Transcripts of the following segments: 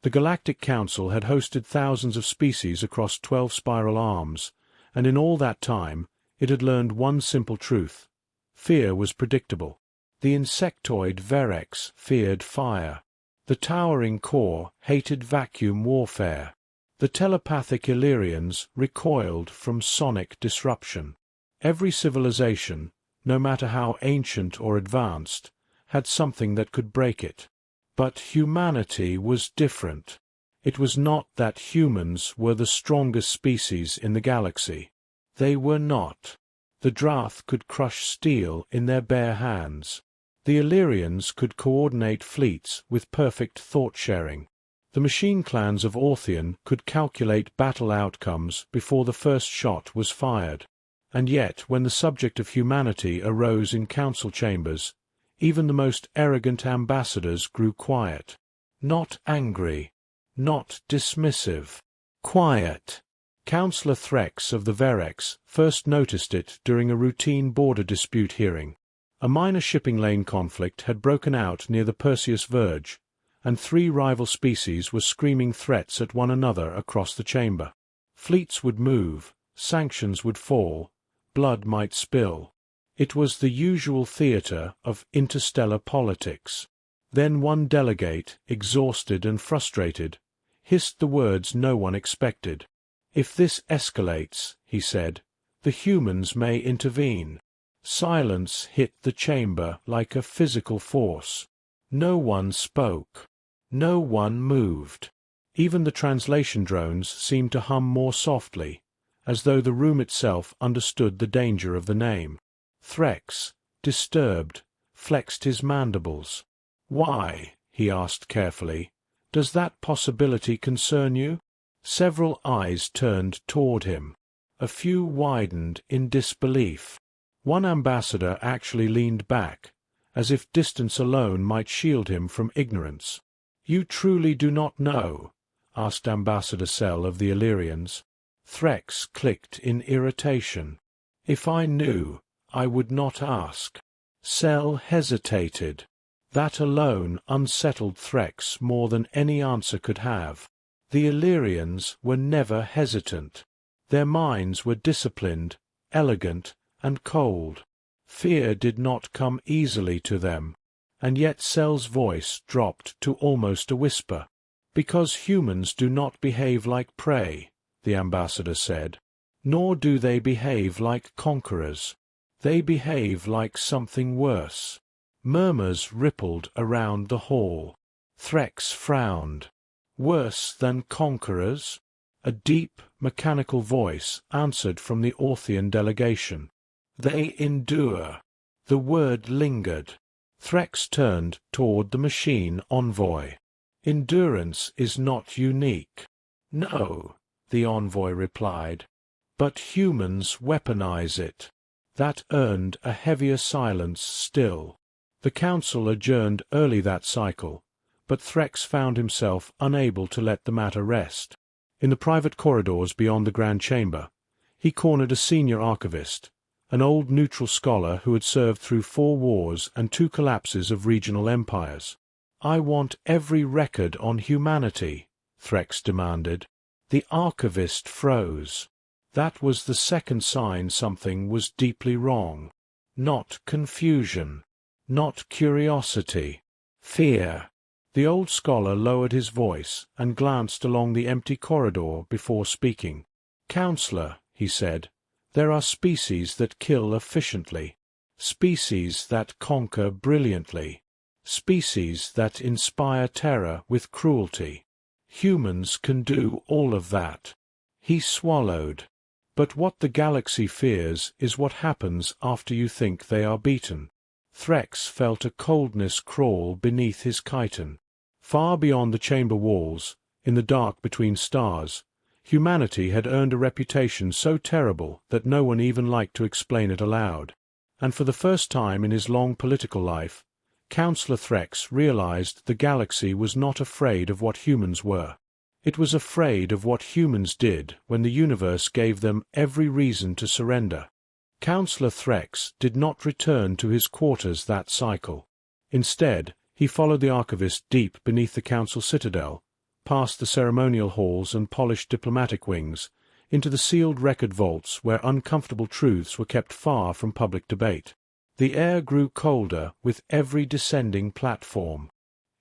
The Galactic Council had hosted thousands of species across 12 spiral arms, and in all that time, it had learned one simple truth. Fear was predictable. The insectoid Verex feared fire. The towering core hated vacuum warfare. The telepathic Illyrians recoiled from sonic disruption. Every civilization, no matter how ancient or advanced, had something that could break it. But humanity was different. It was not that humans were the strongest species in the galaxy. They were not. The Drath could crush steel in their bare hands. The Illyrians could coordinate fleets with perfect thought-sharing. The machine clans of Orthian could calculate battle outcomes before the first shot was fired. And yet, when the subject of humanity arose in council chambers, even the most arrogant ambassadors grew quiet. Not angry. Not dismissive. Quiet. Councillor Threx of the Verex first noticed it during a routine border dispute hearing. A minor shipping lane conflict had broken out near the Perseus Verge, and 3 rival species were screaming threats at one another across the chamber. Fleets would move, sanctions would fall, blood might spill. It was the usual theatre of interstellar politics. Then one delegate, exhausted and frustrated, hissed the words no one expected. "If this escalates," he said, "the humans may intervene." Silence hit the chamber like a physical force. No one spoke. No one moved. Even the translation drones seemed to hum more softly, as though the room itself understood the danger of the name. Threx, disturbed, flexed his mandibles. "Why," he asked carefully, "does that possibility concern you?" Several eyes turned toward him. A few widened in disbelief. One ambassador actually leaned back, as if distance alone might shield him from ignorance. "You truly do not know?" asked Ambassador Sel of the Illyrians. Threx clicked in irritation. "If I knew, I would not ask." Sel hesitated. That alone unsettled Threx more than any answer could have. The Illyrians were never hesitant. Their minds were disciplined, elegant, and cold. Fear did not come easily to them, and yet Sel's voice dropped to almost a whisper. "Because humans do not behave like prey," the ambassador said, "nor do they behave like conquerors. They behave like something worse." Murmurs rippled around the hall. Threx frowned. "Worse than conquerors?" A deep, mechanical voice answered from the Orthian delegation. "They endure." The word lingered. Threx turned toward the machine envoy. "Endurance is not unique." "No," the envoy replied. "But humans weaponize it." That earned a heavier silence still. The council adjourned early that cycle, but Threx found himself unable to let the matter rest. In the private corridors beyond the Grand Chamber, he cornered a senior archivist, an old neutral scholar who had served through 4 wars and 2 collapses of regional empires. "I want every record on humanity," Threx demanded. The archivist froze. That was the second sign something was deeply wrong. Not confusion. Not curiosity. Fear. The old scholar lowered his voice and glanced along the empty corridor before speaking. "Counselor," he said, "there are species that kill efficiently, species that conquer brilliantly, species that inspire terror with cruelty. Humans can do all of that." He swallowed. "But what the galaxy fears is what happens after you think they are beaten." Threx felt a coldness crawl beneath his chiton. Far beyond the chamber walls, in the dark between stars, humanity had earned a reputation so terrible that no one even liked to explain it aloud. And for the first time in his long political life, Councillor Threx realized the galaxy was not afraid of what humans were. It was afraid of what humans did when the universe gave them every reason to surrender. Councillor Threx did not return to his quarters that cycle. Instead, he followed the archivist deep beneath the council citadel, past the ceremonial halls and polished diplomatic wings, into the sealed record vaults where uncomfortable truths were kept far from public debate. The air grew colder with every descending platform.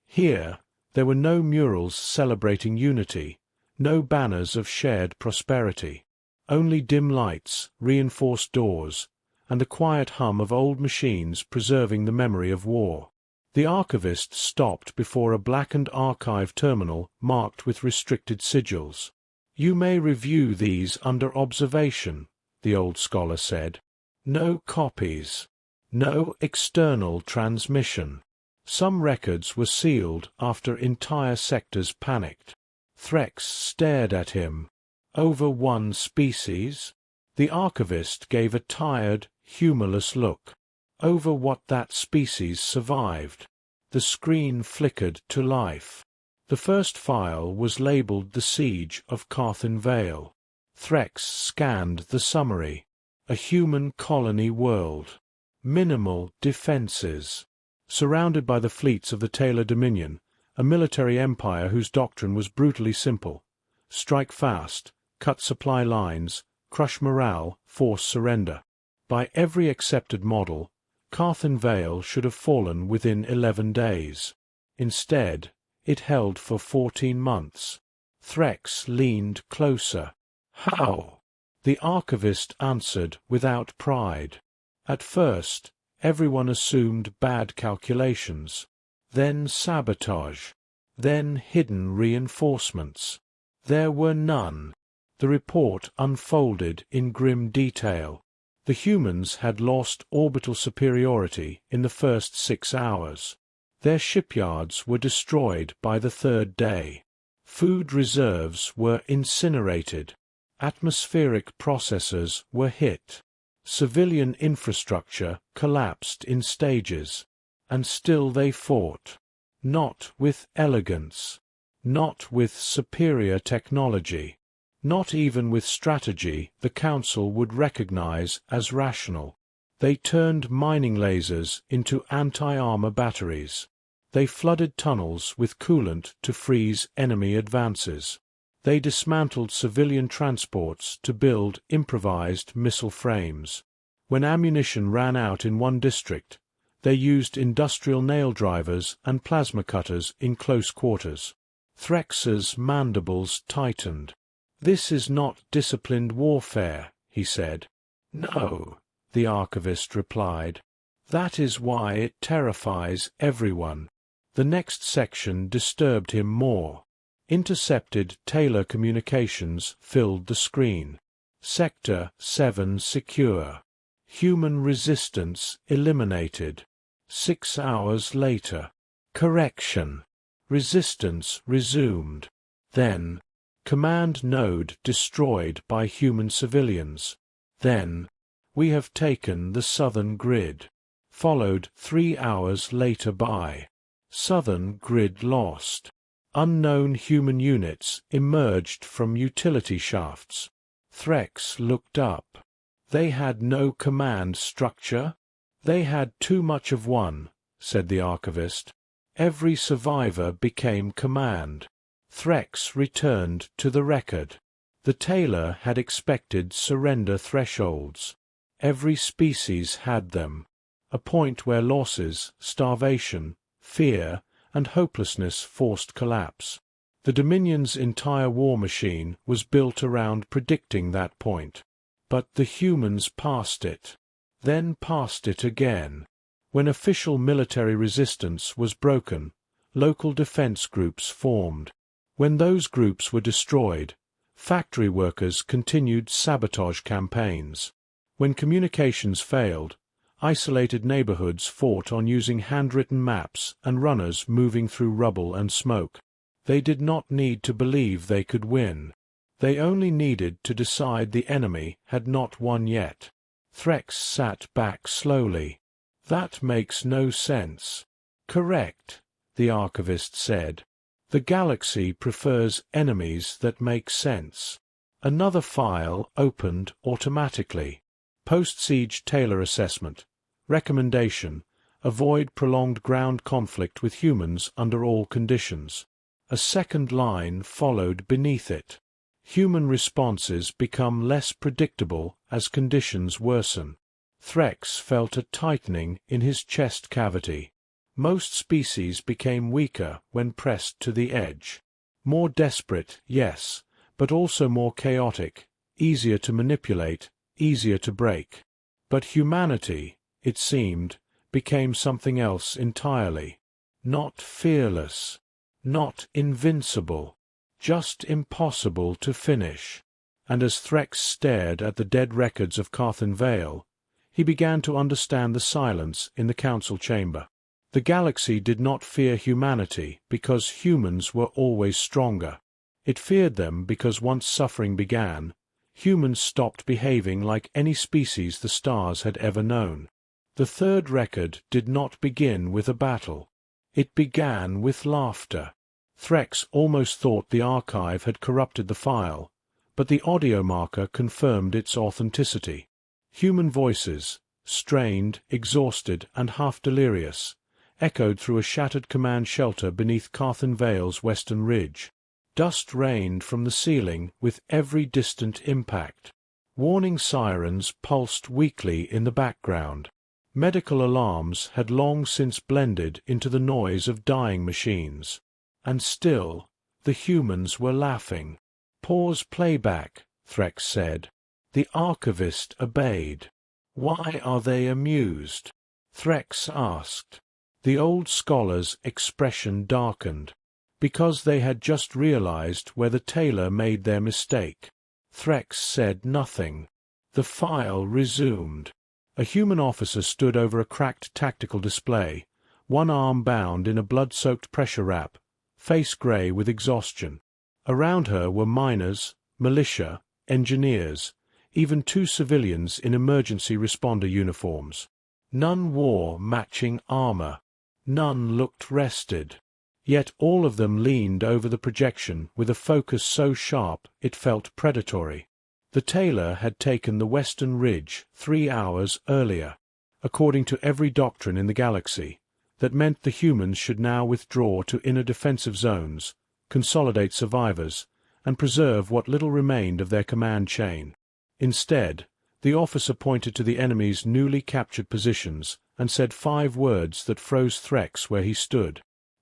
Here, there were no murals celebrating unity, no banners of shared prosperity. Only dim lights, reinforced doors, and the quiet hum of old machines preserving the memory of war. The archivist stopped before a blackened archive terminal marked with restricted sigils. "You may review these under observation," the old scholar said. "No copies. No external transmission." Some records were sealed after entire sectors panicked. Threx stared at him. "Over one species?" The archivist gave a tired, humorless look. "Over what that species survived." The screen flickered to life. The first file was labeled The Siege of Carthen Vale. Threx scanned the summary. A human colony world. Minimal defenses. Surrounded by the fleets of the Taylor Dominion, a military empire whose doctrine was brutally simple. Strike fast, cut supply lines, crush morale, force surrender. By every accepted model, Carthen Vale should have fallen within 11 days. Instead, it held for 14 months. Threx leaned closer. "How?" The archivist answered without pride. At first, everyone assumed bad calculations. Then sabotage. Then hidden reinforcements. There were none. The report unfolded in grim detail. The humans had lost orbital superiority in the first 6 hours. Their shipyards were destroyed by the 3rd day. Food reserves were incinerated. Atmospheric processors were hit. Civilian infrastructure collapsed in stages. And still they fought. Not with elegance. Not with superior technology. Not even with strategy the Council would recognize as rational. They turned mining lasers into anti-armor batteries. They flooded tunnels with coolant to freeze enemy advances. They dismantled civilian transports to build improvised missile frames. When ammunition ran out in one district, they used industrial nail drivers and plasma cutters in close quarters. Threx's mandibles tightened. "This is not disciplined warfare," he said. "No," the archivist replied. "That is why it terrifies everyone." The next section disturbed him more. Intercepted Taylor communications filled the screen. Sector 7 secure. Human resistance eliminated. 6 hours later. Correction. Resistance resumed. Then, command node destroyed by human civilians. Then, we have taken the southern grid. Followed 3 hours later by southern grid lost. Unknown human units emerged from utility shafts. Threx looked up. They had no command structure. They had too much of one, said the archivist. Every survivor became command. Threx returned to the record. The Taylor had expected surrender thresholds. Every species had them. A point where losses, starvation, fear, and hopelessness forced collapse. The Dominion's entire war machine was built around predicting that point. But the humans passed it. Then passed it again. When official military resistance was broken, local defense groups formed. When those groups were destroyed, factory workers continued sabotage campaigns. When communications failed, isolated neighborhoods fought on using handwritten maps and runners moving through rubble and smoke. They did not need to believe they could win. They only needed to decide the enemy had not won yet. Threx sat back slowly. That makes no sense. Correct, the archivist said. The galaxy prefers enemies that make sense. Another file opened automatically. Post-siege Taylor assessment. Recommendation: avoid prolonged ground conflict with humans under all conditions. A second line followed beneath it. Human responses become less predictable as conditions worsen. Threx felt a tightening in his chest cavity. Most species became weaker when pressed to the edge. More desperate, yes, but also more chaotic, easier to manipulate, easier to break. But humanity, it seemed, became something else entirely. Not fearless, not invincible, just impossible to finish. And as Threx stared at the dead records of Carthen Vale, he began to understand the silence in the council chamber. The galaxy did not fear humanity because humans were always stronger. It feared them because once suffering began, humans stopped behaving like any species the stars had ever known. The third record did not begin with a battle. It began with laughter. Threx almost thought the archive had corrupted the file, but the audio marker confirmed its authenticity. Human voices, strained, exhausted, and half-delirious, echoed through a shattered command shelter beneath Carthen Vale's western ridge. Dust rained from the ceiling with every distant impact. Warning sirens pulsed weakly in the background. Medical alarms had long since blended into the noise of dying machines. And still, the humans were laughing. "Pause playback," Threx said. The archivist obeyed. "Why are they amused?" Threx asked. The old scholar's expression darkened. Because they had just realized where the tailor made their mistake. Threx said nothing. The file resumed. A human officer stood over a cracked tactical display, one arm bound in a blood-soaked pressure wrap, face gray with exhaustion. Around her were miners, militia, engineers, even 2 civilians in emergency responder uniforms. None wore matching armor. None looked rested. Yet all of them leaned over the projection with a focus so sharp it felt predatory. The tailor had taken the western ridge 3 hours earlier. According to every doctrine in the galaxy, that meant the humans should now withdraw to inner defensive zones, consolidate survivors, and preserve what little remained of their command chain. Instead, the officer pointed to the enemy's newly captured positions and said 5 words that froze Threx where he stood.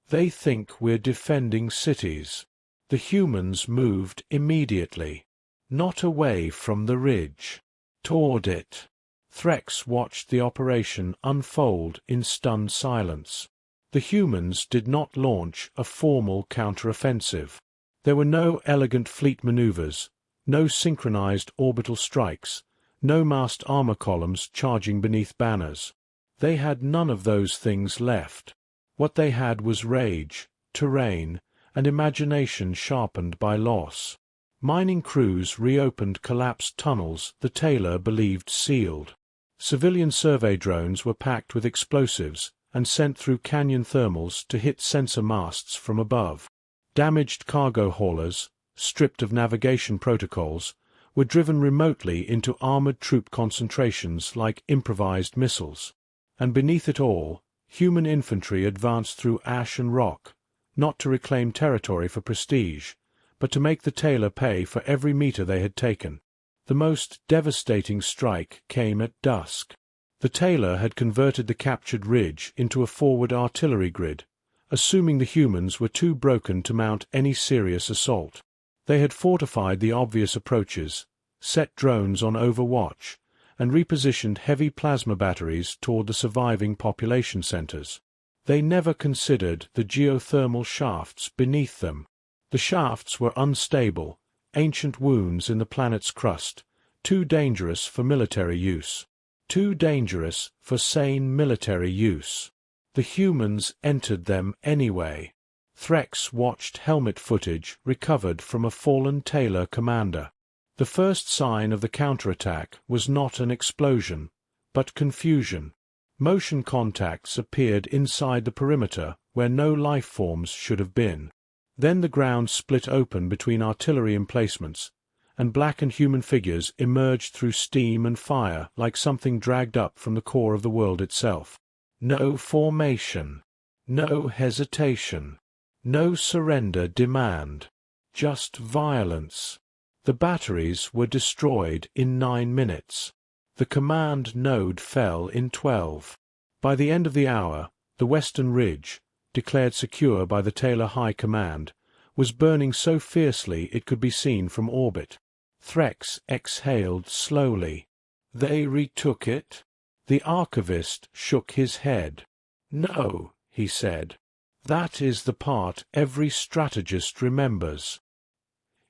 "They think we're defending cities." The humans moved immediately. Not away from the ridge. Toward it. Threx watched the operation unfold in stunned silence. The humans did not launch a formal counteroffensive. There were no elegant fleet maneuvers, no synchronized orbital strikes, no massed armor columns charging beneath banners. They had none of those things left. What they had was rage, terrain, and imagination sharpened by loss. Mining crews reopened collapsed tunnels the tailor believed sealed. Civilian survey drones were packed with explosives and sent through canyon thermals to hit sensor masts from above. Damaged cargo haulers, stripped of navigation protocols, were driven remotely into armored troop concentrations like improvised missiles. And beneath it all, human infantry advanced through ash and rock, not to reclaim territory for prestige, but to make the tailor pay for every meter they had taken. The most devastating strike came at dusk. The tailor had converted the captured ridge into a forward artillery grid, assuming the humans were too broken to mount any serious assault. They had fortified the obvious approaches, set drones on overwatch, and repositioned heavy plasma batteries toward the surviving population centers. They never considered the geothermal shafts beneath them. The shafts were unstable, ancient wounds in the planet's crust, too dangerous for military use. Too dangerous for sane military use. The humans entered them anyway. Threx watched helmet footage recovered from a fallen tailor commander. The first sign of the counterattack was not an explosion, but confusion. Motion contacts appeared inside the perimeter where no life forms should have been. Then the ground split open between artillery emplacements, and blackened human figures emerged through steam and fire like something dragged up from the core of the world itself. No formation. No hesitation. No surrender demand. Just violence. The batteries were destroyed in 9 minutes. The command node fell in 12. By the end of the hour, the Western Ridge, declared secure by the Taylor High Command, was burning so fiercely it could be seen from orbit. Threx exhaled slowly. They retook it? The archivist shook his head. No, he said. That is the part every strategist remembers.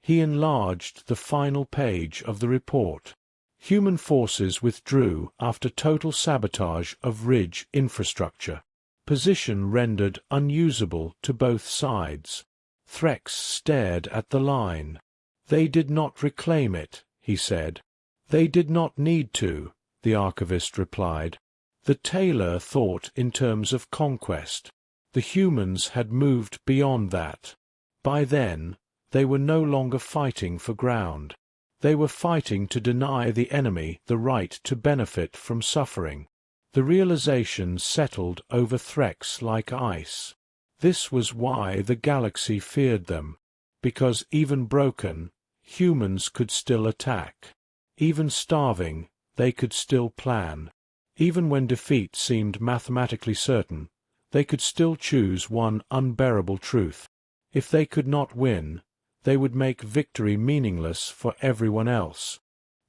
He enlarged the final page of the report. Human forces withdrew after total sabotage of Ridge infrastructure. Position rendered unusable to both sides. Threx stared at the line. They did not reclaim it, he said. They did not need to, the archivist replied. The Taylor thought in terms of conquest. The humans had moved beyond that. By then, they were no longer fighting for ground. They were fighting to deny the enemy the right to benefit from suffering. The realization settled over Threx like ice. This was why the galaxy feared them, because even broken, humans could still attack. Even starving, they could still plan. Even when defeat seemed mathematically certain, they could still choose one unbearable truth. If they could not win, they would make victory meaningless for everyone else.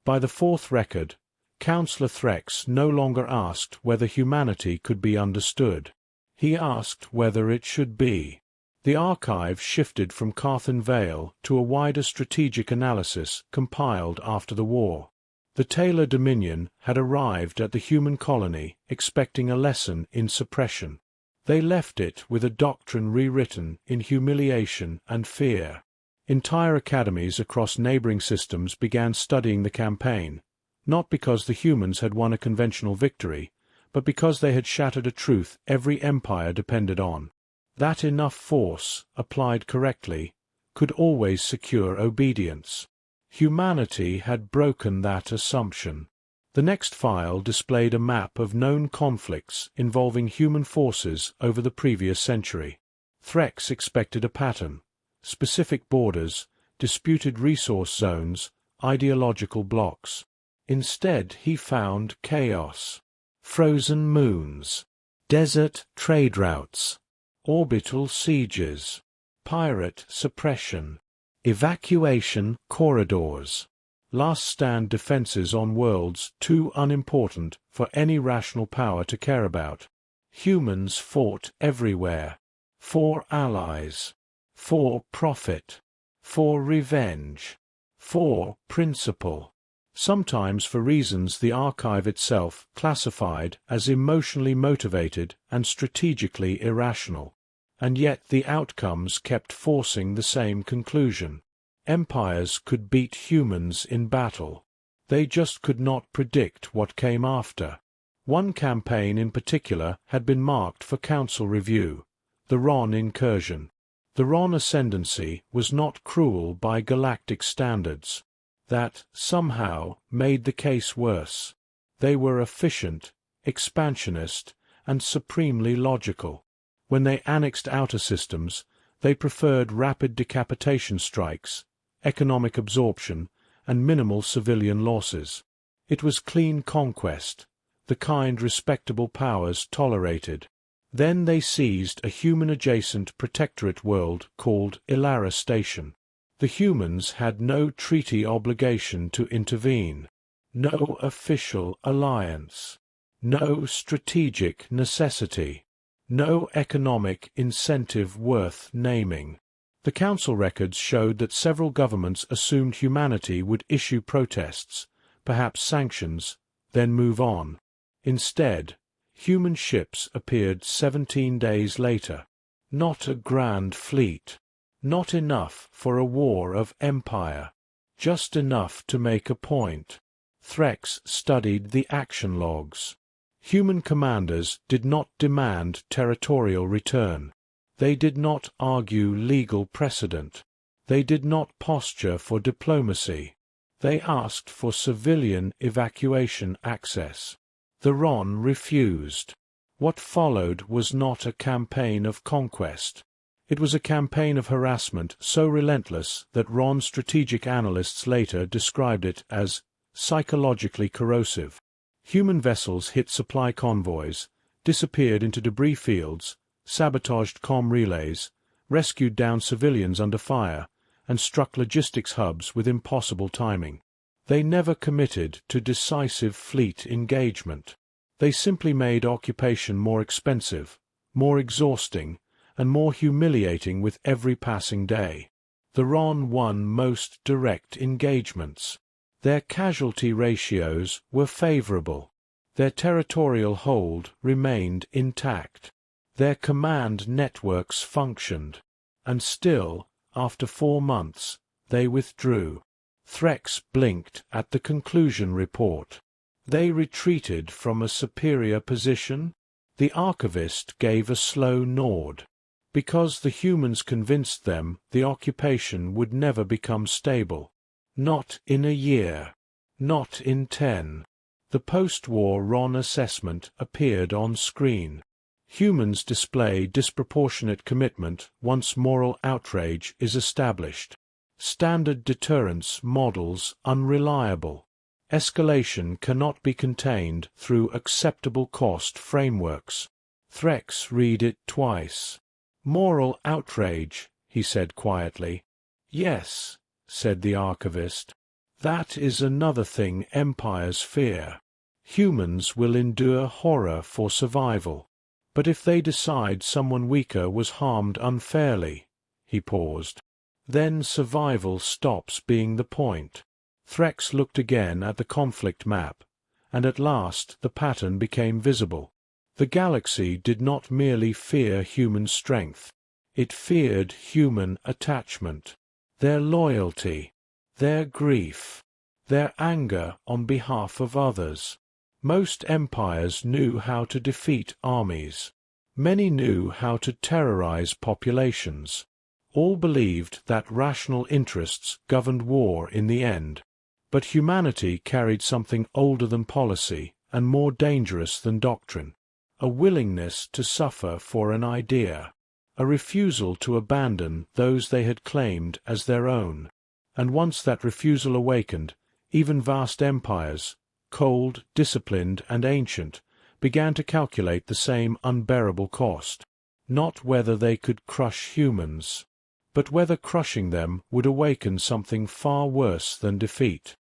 By the fourth record, Counselor Threx no longer asked whether humanity could be understood. He asked whether it should be. The archive shifted from Carthan Vale to a wider strategic analysis compiled after the war. The Taylor Dominion had arrived at the human colony expecting a lesson in suppression. They left it with a doctrine rewritten in humiliation and fear. Entire academies across neighboring systems began studying the campaign, not because the humans had won a conventional victory, but because they had shattered a truth every empire depended on. That enough force, applied correctly, could always secure obedience. Humanity had broken that assumption. The next file displayed a map of known conflicts involving human forces over the previous century. Threx expected a pattern: specific borders, disputed resource zones, ideological blocks. Instead he found chaos. Frozen moons, desert trade routes, orbital sieges, pirate suppression, evacuation corridors, last-stand defenses on worlds too unimportant for any rational power to care about. Humans fought everywhere. For allies. For profit. For revenge. For principle. Sometimes for reasons the archive itself classified as emotionally motivated and strategically irrational. And yet the outcomes kept forcing the same conclusion. Empires could beat humans in battle. They just could not predict what came after. One campaign in particular had been marked for council review: the Ron incursion. The Ron ascendancy was not cruel by galactic standards. That, somehow, made the case worse. They were efficient, expansionist, and supremely logical. When they annexed outer systems, they preferred rapid decapitation strikes, economic absorption, and minimal civilian losses. It was clean conquest, the kind respectable powers tolerated. Then they seized a human-adjacent protectorate world called Ilara Station. The humans had no treaty obligation to intervene, no official alliance, no strategic necessity, no economic incentive worth naming. The council records showed that several governments assumed humanity would issue protests, perhaps sanctions, then move on. Instead, human ships appeared 17 days later. Not a grand fleet. Not enough for a war of empire. Just enough to make a point. Threx studied the action logs. Human commanders did not demand territorial return. They did not argue legal precedent. They did not posture for diplomacy. They asked for civilian evacuation access. The Ron refused. What followed was not a campaign of conquest. It was a campaign of harassment so relentless that RON's strategic analysts later described it as psychologically corrosive. Human vessels hit supply convoys, disappeared into debris fields, sabotaged comm relays, rescued downed civilians under fire, and struck logistics hubs with impossible timing. They never committed to decisive fleet engagement. They simply made occupation more expensive, more exhausting, and more humiliating with every passing day. The RON won most direct engagements. Their casualty ratios were favorable. Their territorial hold remained intact. Their command networks functioned. And still, after 4 months, they withdrew. Threx blinked at the conclusion report. They retreated from a superior position? The archivist gave a slow nod. Because the humans convinced them the occupation would never become stable. Not in a year. Not in 10. The post-war RON assessment appeared on screen. Humans display disproportionate commitment once moral outrage is established. Standard deterrence models unreliable. Escalation cannot be contained through acceptable cost frameworks. Threx read it twice. Moral outrage, he said quietly. Yes, said the archivist. That is another thing empires fear. Humans will endure horror for survival. But if they decide someone weaker was harmed unfairly, he paused, then survival stops being the point. Threx looked again at the conflict map, and at last the pattern became visible. The galaxy did not merely fear human strength. It feared human attachment, their loyalty, their grief, their anger on behalf of others. Most empires knew how to defeat armies. Many knew how to terrorize populations. All believed that rational interests governed war in the end. But humanity carried something older than policy and more dangerous than doctrine. A willingness to suffer for an idea. A refusal to abandon those they had claimed as their own. And once that refusal awakened, even vast empires, cold, disciplined, and ancient, began to calculate the same unbearable cost. Not whether they could crush humans, but whether crushing them would awaken something far worse than defeat.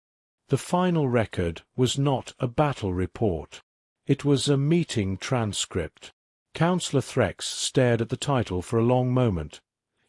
The final record was not a battle report. It was a meeting transcript. Councillor Threx stared at the title for a long moment,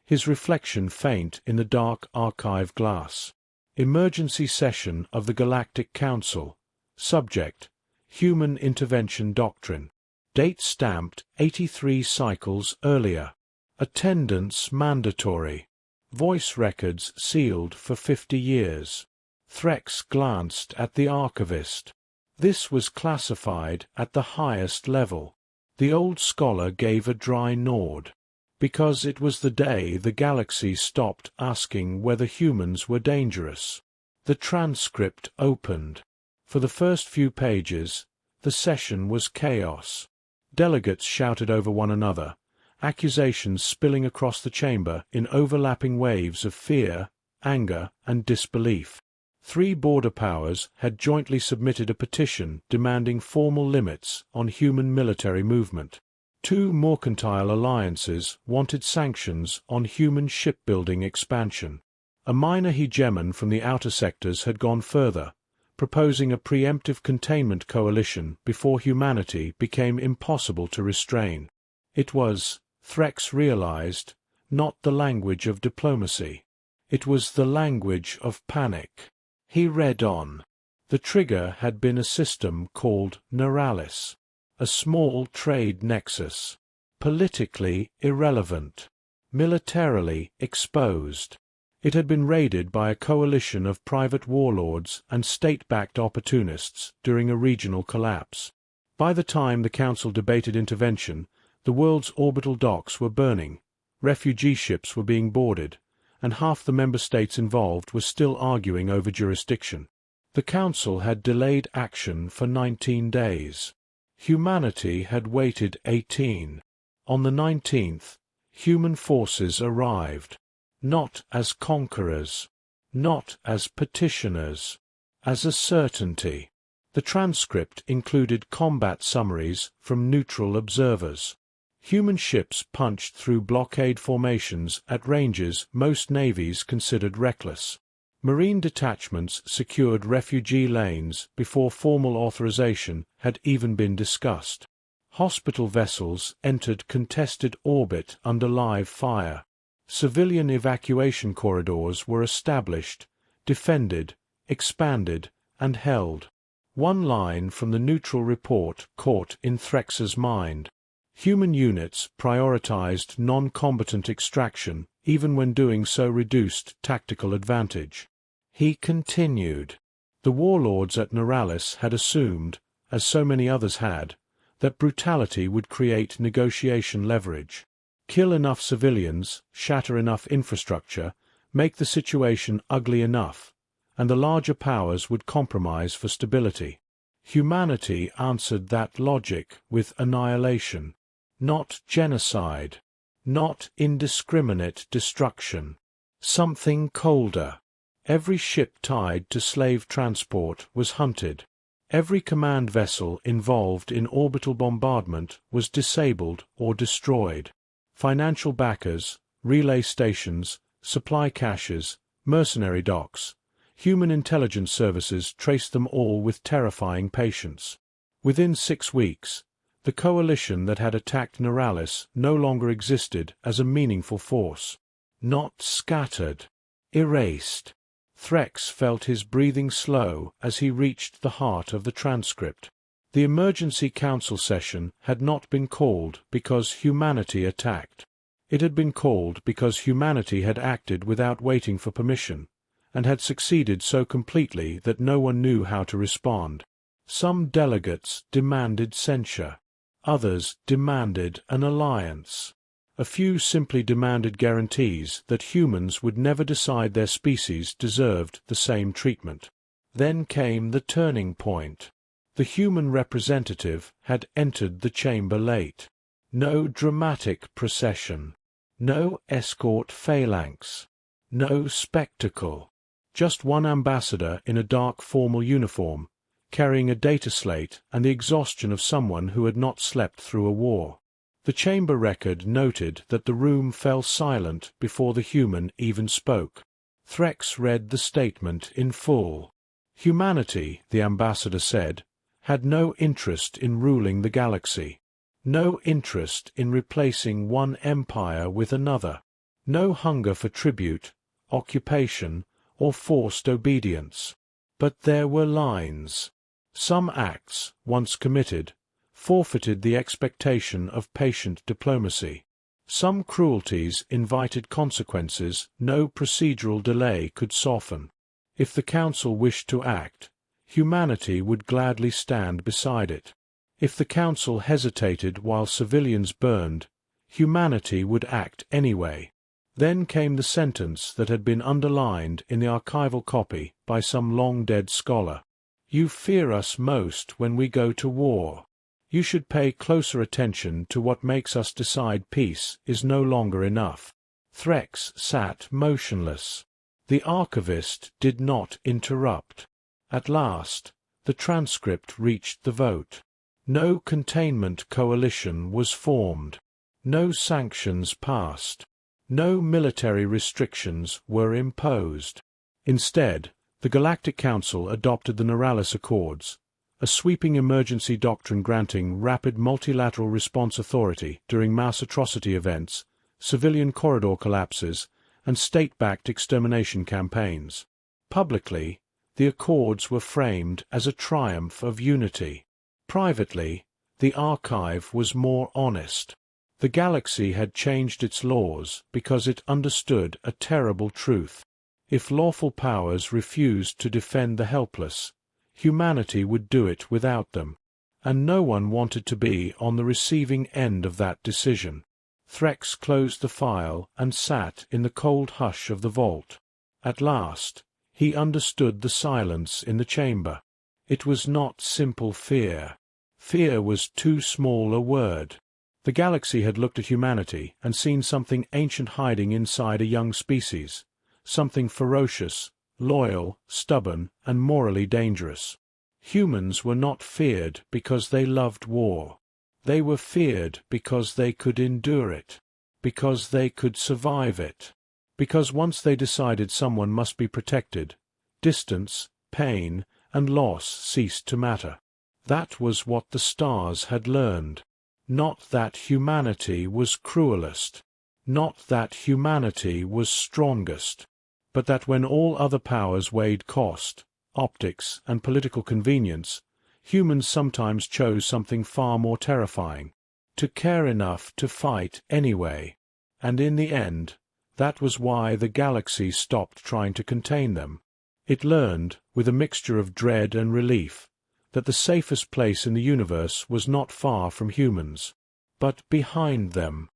his reflection faint in the dark archive glass. Emergency Session of the Galactic Council. Subject: Human Intervention Doctrine. Date stamped 83 cycles earlier. Attendance mandatory. Voice records sealed for 50 years. Threx glanced at the archivist. This was classified at the highest level. The old scholar gave a dry nod. Because it was the day the galaxy stopped asking whether humans were dangerous. The transcript opened. For the first few pages, the session was chaos. Delegates shouted over one another, accusations spilling across the chamber in overlapping waves of fear, anger, and disbelief. 3 border powers had jointly submitted a petition demanding formal limits on human military movement. 2 mercantile alliances wanted sanctions on human shipbuilding expansion. A minor hegemon from the outer sectors had gone further, proposing a preemptive containment coalition before humanity became impossible to restrain. It was, Threx realized, not the language of diplomacy. It was the language of panic. He read on. The trigger had been a system called Neuralis, a small trade nexus, politically irrelevant, militarily exposed. It had been raided by a coalition of private warlords and state-backed opportunists during a regional collapse. By the time the Council debated intervention, the world's orbital docks were burning, refugee ships were being boarded, and half the member states involved were still arguing over jurisdiction. The Council had delayed action for 19 days. Humanity had waited 18. On the 19th, human forces arrived. Not as conquerors. Not as petitioners. As a certainty. The transcript included combat summaries from neutral observers. Human ships punched through blockade formations at ranges most navies considered reckless. Marine detachments secured refugee lanes before formal authorization had even been discussed. Hospital vessels entered contested orbit under live fire. Civilian evacuation corridors were established, defended, expanded, and held. One line from the neutral report caught in Threx's mind. Human units prioritized non-combatant extraction even when doing so reduced tactical advantage. He continued. The warlords at Neuralis had assumed, as so many others had, that brutality would create negotiation leverage. Kill enough civilians, shatter enough infrastructure, make the situation ugly enough, and the larger powers would compromise for stability. Humanity answered that logic with annihilation. Not genocide. Not indiscriminate destruction. Something colder. Every ship tied to slave transport was hunted. Every command vessel involved in orbital bombardment was disabled or destroyed. Financial backers, relay stations, supply caches, mercenary docks, human intelligence services traced them all with terrifying patience. Within 6 weeks, the coalition that had attacked Neuralis no longer existed as a meaningful force. Not scattered. Erased. Threx felt his breathing slow as he reached the heart of the transcript. The emergency council session had not been called because humanity attacked. It had been called because humanity had acted without waiting for permission, and had succeeded so completely that no one knew how to respond. Some delegates demanded censure. Others demanded an alliance. A few simply demanded guarantees that humans would never decide their species deserved the same treatment. Then came the turning point. The human representative had entered the chamber late. No dramatic procession. No escort phalanx. No spectacle. Just one ambassador in a dark formal uniform, carrying a data slate and the exhaustion of someone who had not slept through a war. The chamber record noted that the room fell silent before the human even spoke. Threx read the statement in full. Humanity, the ambassador said, had no interest in ruling the galaxy. No interest in replacing one empire with another. No hunger for tribute, occupation, or forced obedience. But there were lines. Some acts, once committed, forfeited the expectation of patient diplomacy. Some cruelties invited consequences no procedural delay could soften. If the Council wished to act, humanity would gladly stand beside it. If the Council hesitated while civilians burned, humanity would act anyway. Then came the sentence that had been underlined in the archival copy by some long-dead scholar. You fear us most when we go to war. You should pay closer attention to what makes us decide peace is no longer enough. Threx sat motionless. The archivist did not interrupt. At last, the transcript reached the vote. No containment coalition was formed. No sanctions passed. No military restrictions were imposed. Instead, the Galactic Council adopted the Neuralis Accords, a sweeping emergency doctrine granting rapid multilateral response authority during mass atrocity events, civilian corridor collapses, and state-backed extermination campaigns. Publicly, the Accords were framed as a triumph of unity. Privately, the archive was more honest. The galaxy had changed its laws because it understood a terrible truth. If lawful powers refused to defend the helpless, humanity would do it without them. And no one wanted to be on the receiving end of that decision. Threx closed the file and sat in the cold hush of the vault. At last, he understood the silence in the chamber. It was not simple fear. Fear was too small a word. The galaxy had looked at humanity and seen something ancient hiding inside a young species, something ferocious, loyal, stubborn, and morally dangerous. Humans were not feared because they loved war. They were feared because they could endure it, because they could survive it, because once they decided someone must be protected, distance, pain, and loss ceased to matter. That was what the stars had learned. Not that humanity was cruelest, not that humanity was strongest, but that when all other powers weighed cost, optics, and political convenience, humans sometimes chose something far more terrifying: to care enough to fight anyway. And in the end, that was why the galaxy stopped trying to contain them. It learned, with a mixture of dread and relief, that the safest place in the universe was not far from humans, but behind them.